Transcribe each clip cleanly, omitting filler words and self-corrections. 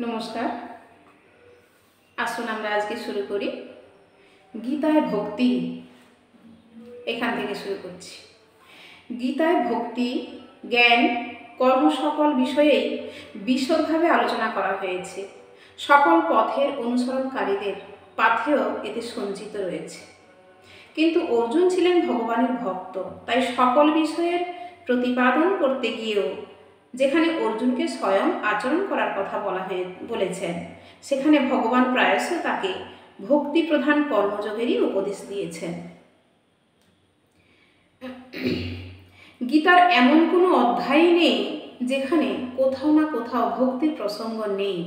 নমস্কার। আসুন আমরা আজকে শুরু করি গীতায় ভক্তি। এখান থেকে শুরু করছি। গীতায় ভক্তি, জ্ঞান, কর্ম সকল বিষয়েই বিশদভাবে আলোচনা করা হয়েছে। সকল পথের অনুসরণকারীদের পাথেও এতে সঞ্চিত রয়েছে। কিন্তু অর্জুন ছিলেন ভগবানের ভক্ত, তাই সকল বিষয়ের প্রতিপাদন করতে গিয়েও যেখানে অর্জুনকে স্বয়ং আচরণ করার কথা বলেছেন, সেখানে ভগবান প্রায়শ তাকে ভক্তি প্রধান কর্মযোগেরই উপদেশ দিয়েছেন। গীতার এমন কোনো অধ্যায় নেই যেখানে কোথাও না কোথাও ভক্তির প্রসঙ্গ নেই।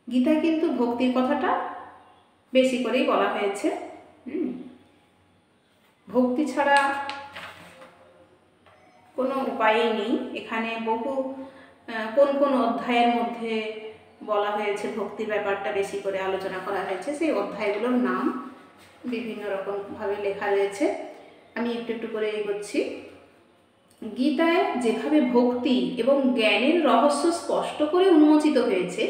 গীতায় কিন্তু ভক্তির কথাটা বেশি করেই বলা হয়েছে। ভক্তি ছাড়া কোনো উপায়ই নেই। এখানে বহু কোন কোন অধ্যায়ের মধ্যে বলা হয়েছে ভক্তির ব্যাপারটা বেশি করে আলোচনা করা হয়েছে, সেই অধ্যায়গুলোর নাম বিভিন্ন রকমভাবে লেখা রয়েছে। আমি একটু একটু করে এগোচ্ছি। গীতায় যেভাবে ভক্তি এবং জ্ঞানের রহস্য স্পষ্ট করে উন্মোচিত হয়েছে,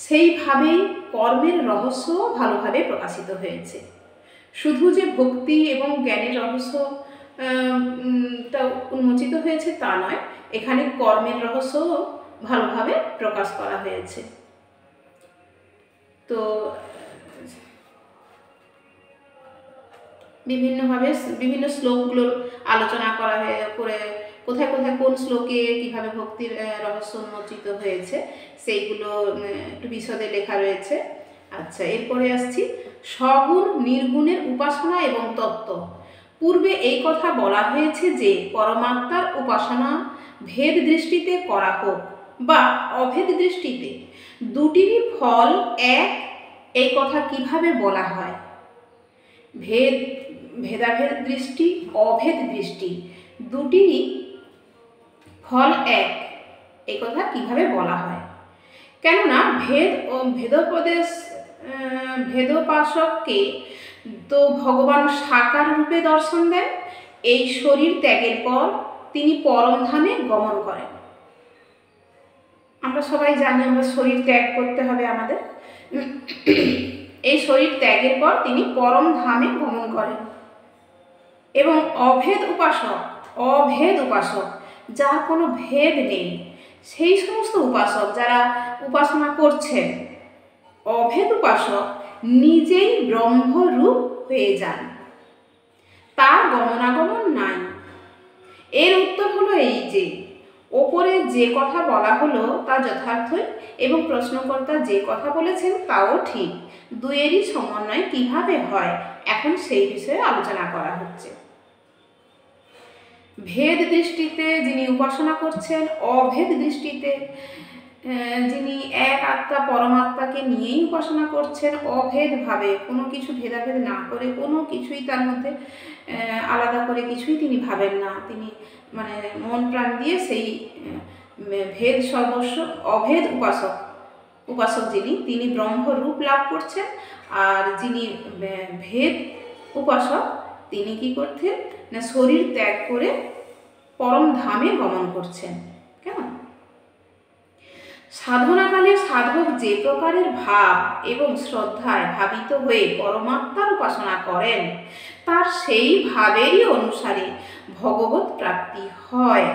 সেইভাবেই কর্মের রহস্যও ভালোভাবে প্রকাশিত হয়েছে। শুধু যে ভক্তি এবং জ্ঞানের রহস্য তা উন্মোচিত হয়েছে তা নয়, এখানে কর্মের রহস্যও ভালোভাবে প্রকাশ করা হয়েছে। তো বিভিন্নভাবে বিভিন্ন শ্লোকগুলোর আলোচনা করা করে কোথায় কোথায় কোন শ্লোকে কিভাবে ভক্তির রহস্য উন্মোচিত হয়েছে সেইগুলো একটু বিশদে লেখা রয়েছে। আচ্ছা, এরপরে আসছি সগুণ নির্গুণের উপাসনা এবং তত্ত্ব। পূর্বে এই কথা বলা হয়েছে যে পরমাত্মার উপাসনা ভেদ দৃষ্টিতে করা হোক বা অভেদ দৃষ্টিতে, দুটিরই ফল এক। এই কথা কিভাবে বলা হয়? ভেদাভেদ দৃষ্টি, অভেদ দৃষ্টি, দুটিরই ফল এক, এই কথা কিভাবে বলা হয়? কেননা ভেদ ও ভেদোপাসককে তো ভগবান সাকার রূপে দর্শন দেন। এই শরীর ত্যাগের পর তিনি পরমধামে গমন করেন। আমরা সবাই জানি আমরা শরীর ত্যাগ করতে হবে আমাদের। এই শরীর ত্যাগের পর তিনি পরমধামে গমন করেন। এবং অভেদ উপাসক যার কোনো ভেদ নেই, সেই সমস্ত উপাসক যারা উপাসনা করছেন, অভেদ উপাসক নিজেই ব্রহ্মরূপ হয়ে যান, তার গমনাগমন নাই। এর উত্তর হলো এই যে ওপরে যে কথা বলা হলো তা যথার্থই, এবং প্রশ্নকর্তা যে কথা বলেছেন তাও ঠিক। দুয়েরই সমন্বয় কিভাবে হয়, এখন সেই বিষয়ে আলোচনা করা হচ্ছে। ভেদ দৃষ্টিতে যিনি উপাসনা করছেন, অভেদ দৃষ্টিতে যিনি এক আত্মা পরমাত্মাকে নিয়েই উপাসনা করছেন, অভেদভাবে কোনো কিছু ভেদাভেদ না করে, কোনো কিছুই তার মধ্যে আলাদা করে কিছুই তিনি ভাবেন না। তিনি মানে মন প্রাণ দিয়ে সেই ভেদ সর্বস্ব অভেদ উপাসক যিনি, তিনি ব্রহ্মরূপ লাভ করছেন। আর যিনি ভেদ উপাসক তিনি কি করছেন না, শরীর ত্যাগ করে পরম ধামে গমন করছেন। কেমন? সাধনাকালে সাধক যে প্রকারের ভাব এবং শ্রদ্ধায় ভাবিত হয়ে পরমাত্মার উপাসনা করেন, তার সেই ভাবেরই অনুসারে ভগবৎ প্রাপ্তি হয়।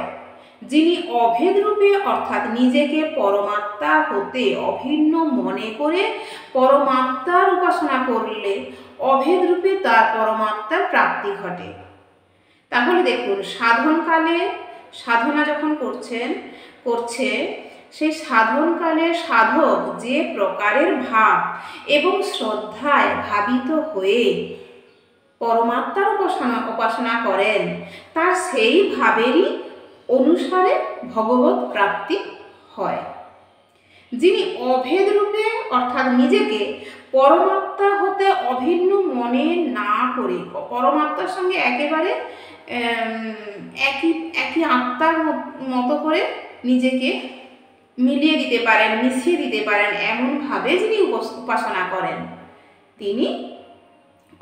যিনি অভেদ রূপে অর্থাৎ নিজেকে পরমাত্মা হতে অভিন্ন মনে করে পরমাত্মার উপাসনা করলে অভেদ রূপে তার পরমাত্মার প্রাপ্তি ঘটে। তাহলে দেখুন, সাধনকালে সাধনা যখন করছে সেই সাধনকালে সাধক যে প্রকারের ভাব এবং শ্রদ্ধায় ভাবিত হয়ে পরমাত্মার উপাসনা করেন, তার সেই ভাবেরই অনুসারে ভগবৎ প্রাপ্তি হয়। যিনি অভেদ রূপে অর্থাৎ নিজেকে পরমাত্মা হতে অভিন্ন মনে না করে পরমাত্মার সঙ্গে একেবারে একই আত্মার মতো করে নিজেকে মিলিয়ে দিতে পারেন, মিশিয়ে দিতে পারেন, এমনভাবে যিনি উপাসনা করেন, তিনি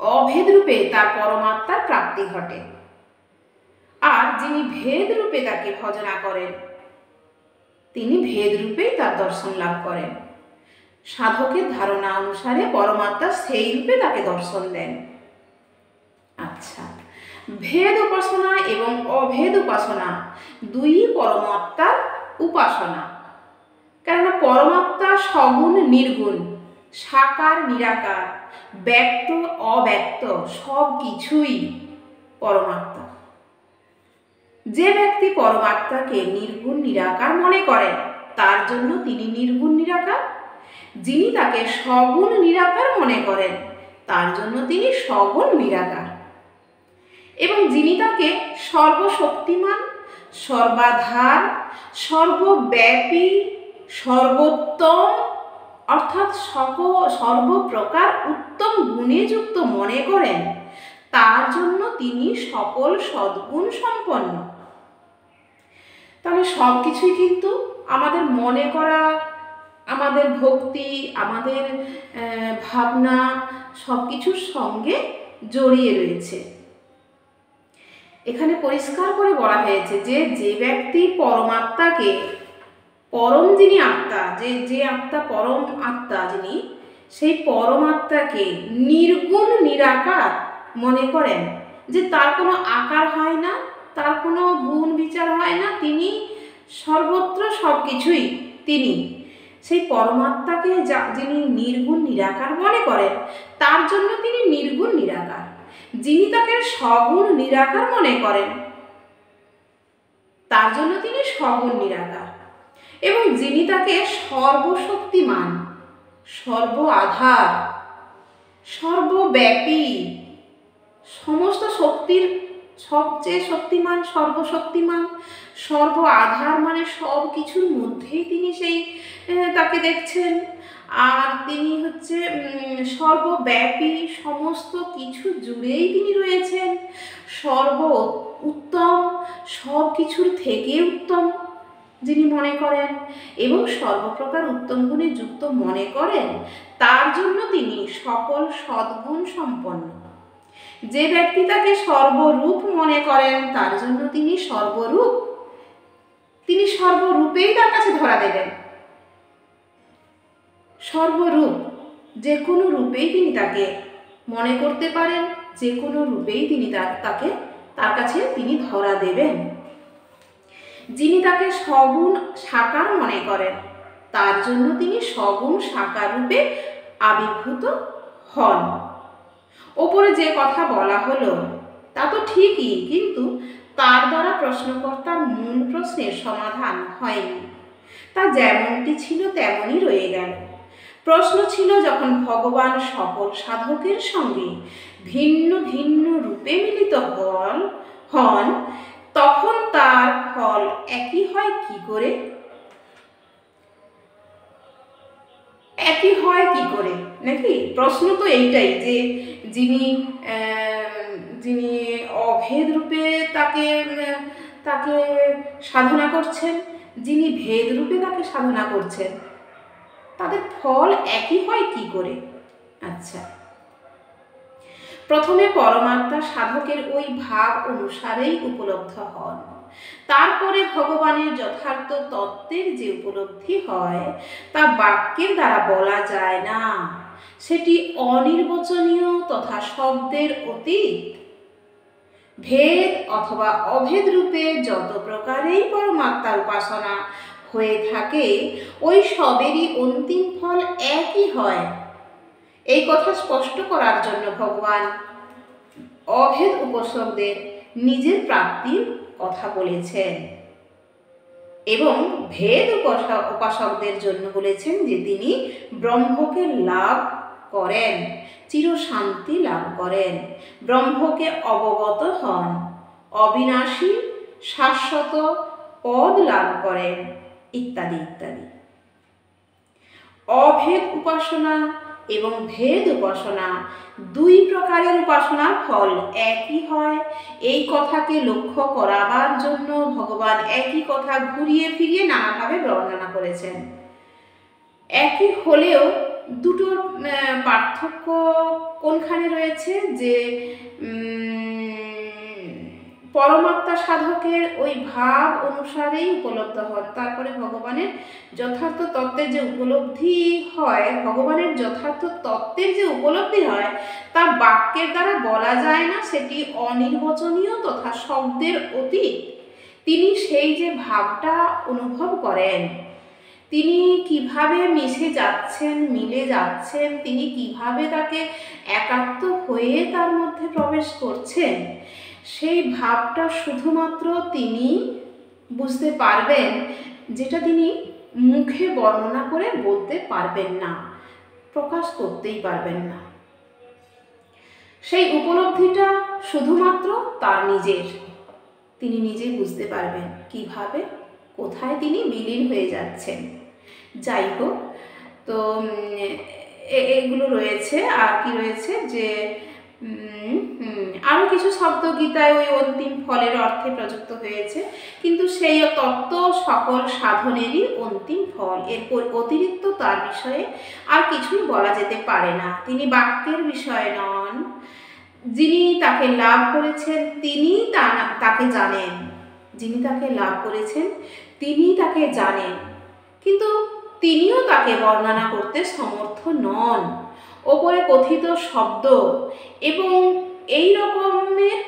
অভেদ রূপে তার পরমাত্মার প্রাপ্তি ঘটে। আর যিনি ভেদ রূপে তাকে ভজনা করেন, তিনি ভেদরূপেই তার দর্শন লাভ করেন। সাধকের ধারণা অনুসারে পরমাত্মা সেই রূপে তাকে দর্শন দেন। আচ্ছা, ভেদ উপাসনা এবং অভেদ উপাসনা দুই পরমাত্মার উপাসনা। কেননা পরমাত্মা সগুণ নির্গুণ, সাকার নিরাকার, ব্যক্ত অব্যক্ত, সব কিছুই পরমাত্মা। যে ব্যক্তি পরমাত্মাকে নির্গুণ নিরাকার মনে করেন তার জন্য তিনি নির্গুণ নিরাকার। যিনি তাকে সগুণ নিরাকার মনে করেন তার জন্য তিনি সগুণ নিরাকার। এবং যিনি তাকে সর্বশক্তিমান, সর্বাধার, সর্বব্যাপী, সর্বোত্তম অর্থাৎ সর্বপ্রকার উত্তম গুণে যুক্ত মনে করেন তার জন্য তিনি সকল সদ্গুণ সম্পন্ন। তাহলে সব কিছুই কিন্তু আমাদের মনে করা, আমাদের ভক্তি, আমাদের ভাবনা সব কিছুর সঙ্গে জড়িয়ে রয়েছে। এখানে পরিষ্কার করে বলা হয়েছে যে যে ব্যক্তি পরমাত্মাকে, পরম যিনি আত্মা, যে আত্মা পরম আত্মা যিনি, সেই পরমাত্মাকে নির্গুণ নিরাকার মনে করেন, যে তার কোনো আকার হয় না, তার কোনো গুণ বিচার হয় না, তিনি সর্বত্র সব কিছুই তিনি, সেই পরমাত্মাকে যিনি নির্গুণ নিরাকার মনে করেন তার জন্য তিনি নির্গুণ নিরাকার। যিনি তাকে সগুণ নিরাকার মনে করেন তার জন্য তিনি সগুণ নিরাকার। এবং যিনি তাকে সর্বশক্তিমান, সর্ব আধার, সর্বব্যাপী, সমস্ত শক্তির সবচেয়ে শক্তিমান, সর্বশক্তিমান, সর্ব আধার মানে সব কিছুর মধ্যেই তিনি সেই তাকে দেখছেন। আর তিনি হচ্ছে সর্বব্যাপী, সমস্ত কিছু জুড়েই তিনি রয়েছেন, সর্ব উত্তম, সব কিছুর থেকে উত্তম যিনি মনে করেন এবং সর্বপ্রকার উত্তম গুণে যুক্ত মনে করেন তার জন্য তিনি সকল সদ্গুণ সম্পন্ন। যে ব্যক্তি তাকে সর্বরূপ মনে করেন তার জন্য তিনি সর্বরূপ, তিনি সর্বরূপেই তার কাছে ধরা দেবেন। সর্বরূপ, যে কোনো রূপেই তিনি তাকে মনে করতে পারেন, যে কোনো রূপেই তিনি তার কাছে তিনি ধরা দেবেন। যিনি তাকে সগুণ সাকার মনে করেন তার জন্য তিনি সগুণ সাকার রূপে আবির্ভূত হন। ওপরে যে কথা বলা হলো তা তো ঠিকই, কিন্তু তার দ্বারা প্রশ্নকর্তার মূল প্রশ্নের সমাধান হয়নি। তা যেমনটি ছিল তেমনই রয়ে গেল। প্রশ্ন ছিল, যখন ভগবান সকল সাধকের সঙ্গে ভিন্ন ভিন্ন রূপে মিলিত হন তখন তার ফল একই হয় কি করে? একই হয় কি করে নাকি? প্রশ্ন তো এইটাই যে যিনি অভেদ রূপে তাকে সাধনা করছেন, যিনি ভেদ রূপে তাকে সাধনা করছেন, তাদের ফল একই হয় কি করে? আচ্ছা, প্রথমে পরমাত্মা সাধকের ওই ভাব অনুসারেই উপলব্ধ হন। তারপরে ভগবানের যথার্থ তত্ত্বের যে উপলব্ধি হয় তা বাক্যের দ্বারা বলা যায় না, সেটি অনির্বচনীয় তথা শব্দের অতীত। ভেদ অথবা অভেদ রূপে যত প্রকারেই পরমাত্মার উপাসনা হয়ে থাকে ওই সবেরই অন্তিম ফল একই হয়। এই কথা স্পষ্ট করার জন্য ভগবান অভেদ উপাসকদের নিজের প্রাপ্তির কথা বলেছেন এবং ভেদ উপাসকদের জন্য বলেছেন যে তিনি ব্রহ্মকে লাভ করেন, চিরশান্তি লাভ করেন, ব্রহ্মকে অবগত হন, অবিনাশী শাশ্বত পদ লাভ করেন ইত্যাদি ইত্যাদি। অভেদ উপাসনা এবং ভেদ উপাসনা দুই প্রকারের উপাসনার ফল একই হয়, এই কথাকে লক্ষ্য করাবার জন্য ভগবান একই কথা ঘুরিয়ে ফিরিয়ে নানাভাবে বর্ণনা করেছেন। একই হলেও দুটোর পার্থক্য কোনখানে রয়েছে? যে পরমাত্মা সাধকের ওই ভাব অনুসারেই উপলব্ধ হন। তারপরে ভগবানের যথার্থ তত্ত্বের যে উপলব্ধি হয়, ভগবানের যথার্থ তত্ত্বের যে উপলব্ধি হয় তা বাক্যের দ্বারা বলা যায় না, সেটি অনির্বচনীয় তথা শব্দের অতীত। তিনি সেই যে ভাবটা অনুভব করেন, তিনি কিভাবে মিশে যাচ্ছেন, মিলে যাচ্ছেন, তিনি কিভাবে তাকে একাত্ম হয়ে তার মধ্যে প্রবেশ করছেন, সেই ভাবটা শুধুমাত্র তিনি বুঝতে পারবেন, যেটা তিনি মুখে বর্ণনা করে বলতে পারবেন না, প্রকাশ করতেই পারবেন না। সেই উপলব্ধিটা শুধুমাত্র তার নিজের, তিনি নিজেই বুঝতে পারবেন কিভাবে, কোথায় তিনি বিলীন হয়ে যাচ্ছেন। যাই হোক, তো এগুলো রয়েছে। আর কি রয়েছে যে আরও কিছু শব্দ গীতায় ওই অন্তিম ফলের অর্থে প্রযুক্ত হয়েছে, কিন্তু সেই তত্ত্ব সকল সাধনেরই অন্তিম ফল, এরপর অতিরিক্ত তার বিষয়ে আর কিছুই বলা যেতে পারে না। তিনি বাক্যের বিষয় নন, যিনি তাকে লাভ করেছেন তিনি তাকে জানেন, যিনি তাকে লাভ করেছেন তিনি তাকে জানেন, কিন্তু তিনিও তাকে বর্ণনা করতে সমর্থ নন। ওপরে কথিত শব্দ এবং এই রকমের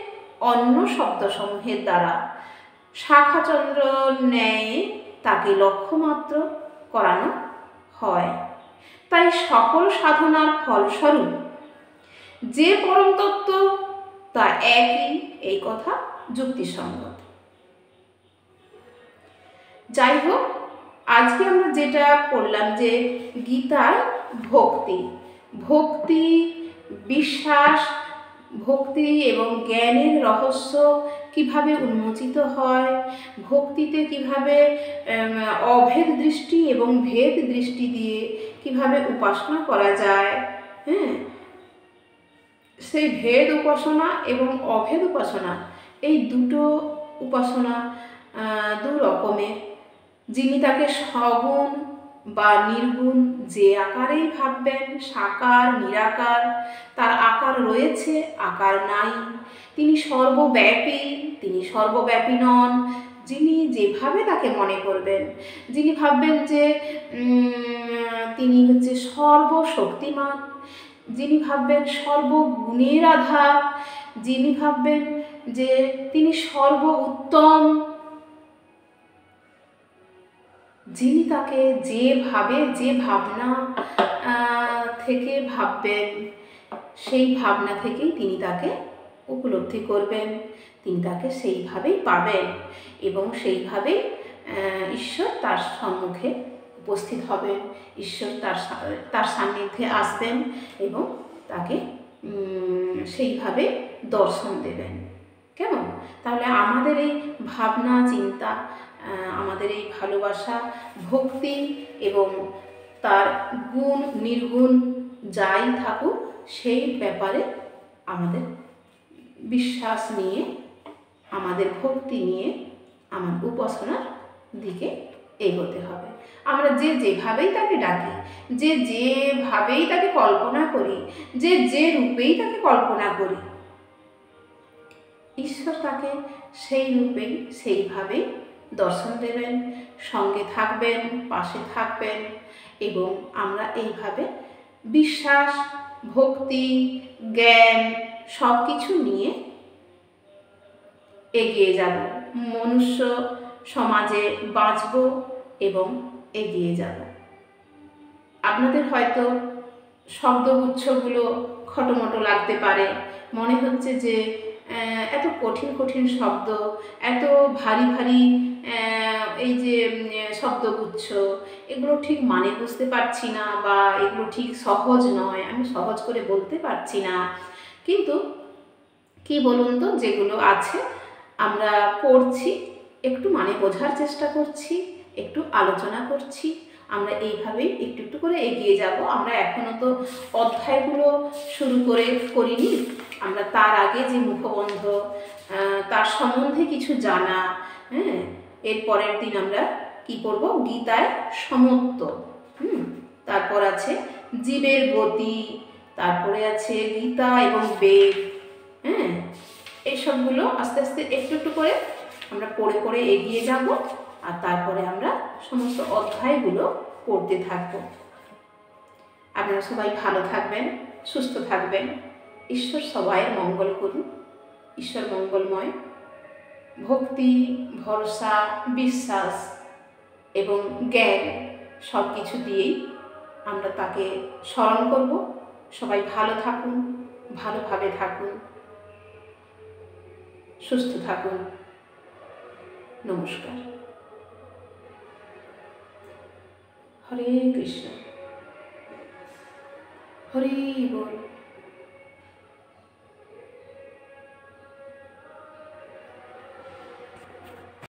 অন্য শব্দসমূহের দ্বারা শাখাচন্দ্র ন্যায় তাকে লক্ষ্যমাত্র করানো হয়। তাই সকল সাধনার ফলস্বরূপ যে পরম তত্ত্ব তা একই, এই কথা যুক্তিসঙ্গত। যাই হোক, আজকে আমরা যেটা পড়লাম যে গীতার ভক্তি, বিশ্বাস, ভক্তি এবং জ্ঞানের রহস্য কিভাবে উন্মোচিত হয়, ভক্তিতে কিভাবে অভেদ দৃষ্টি এবং ভেদ দৃষ্টি দিয়ে কিভাবে উপাসনা করা যায়, সেই ভেদ উপাসনা এবং অভেদ উপাসনা, এই দুটো উপাসনা দু রকমের। যিনি তাকে সগুণ বা নির্গুণ যে আকারেই ভাববেন, সাকার নিরাকার, তার আকার রয়েছে আকার নাই, তিনি সর্বব্যাপী, তিনি সর্বব্যাপী নন, যিনি যেভাবে তাকে মনে করবেন, যিনি ভাববেন যে তিনি হচ্ছে সর্বশক্তিমান, যিনি ভাববেন সর্বগুণের আধার, যিনি ভাববেন যে তিনি সর্ব উত্তম, যিনি তাকে যেভাবে যে ভাবনা থেকে ভাববেন, সেই ভাবনা থেকেই তিনি তাকে উপলব্ধি করবেন, তিনি তাকে সেইভাবেই পাবেন এবং সেইভাবেই ঈশ্বর তার সম্মুখে উপস্থিত হবেন, ঈশ্বর তার সান্নিধ্যে আসবেন এবং তাকে সেইভাবে দর্শন দেবেন। কেমন? তাহলে আমাদের এই ভাবনা চিন্তা, আমাদের এই ভালোবাসা, ভক্তি এবং তার গুণ নির্গুণ যাই থাকুক, সেই ব্যাপারে আমাদের বিশ্বাস নিয়ে, আমাদের ভক্তি নিয়ে, আমার উপাসনার দিকে এগোতে হবে। আমরা যেভাবেই তাকে ডাকি, যেভাবেই তাকে কল্পনা করি, যে রূপেই তাকে কল্পনা করি, ঈশ্বর তাকে সেই রূপেই সেইভাবেই দর্শন দেবেন, সঙ্গে থাকবেন, পাশে থাকবেন এবং আমরা এইভাবে বিশ্বাস, ভক্তি, জ্ঞান সব কিছু নিয়ে এগিয়ে যাব, মনুষ্য সমাজে বাঁচব এবং এগিয়ে যাব। আপনাদের হয়তো শব্দগুচ্ছগুলো খটোমটো লাগতে পারে, মনে হচ্ছে যে এত কঠিন কঠিন শব্দ, এত ভারী ভারী এই যে শব্দগুচ্ছ, এগুলো ঠিক মানে বুঝতে পারছি না, বা এগুলো ঠিক সহজ নয়, আমি সহজ করে বলতে পারছি না। কিন্তু কি বলুন তো, যেগুলো আছে আমরা পড়ছি, একটু মানে বোঝার চেষ্টা করছি, একটু আলোচনা করছি, আমরা এইভাবেই একটু একটু করে এগিয়ে যাব। আমরা এখনও তো অধ্যায়গুলো শুরু করিনি, আমরা তার আগে যে মুখবন্ধ, তার সম্বন্ধে কিছু জানা, এর পরের দিন আমরা কি পড়ব? গীতায় সমত্ব, তারপর আছে জীবের গতি, তারপরে আছে গীতা এবং বেদ, এই এসবগুলো আস্তে আস্তে একটু একটু করে আমরা পড়ে পড়ে এগিয়ে যাব, আর তারপরে আমরা সমস্ত অধ্যায়গুলো পড়তে থাকব। আপনারা সবাই ভালো থাকবেন, সুস্থ থাকবেন। ঈশ্বর সবাইয়ের মঙ্গল করুন। ঈশ্বর মঙ্গলময়। ভক্তি, ভরসা, বিশ্বাস এবং জ্ঞান সব কিছু দিয়েই আমরা তাকে স্মরণ করব। সবাই ভালো থাকুন, ভালোভাবে থাকুন, সুস্থ থাকুন। নমস্কার। হরে কৃষ্ণ, হরি বল।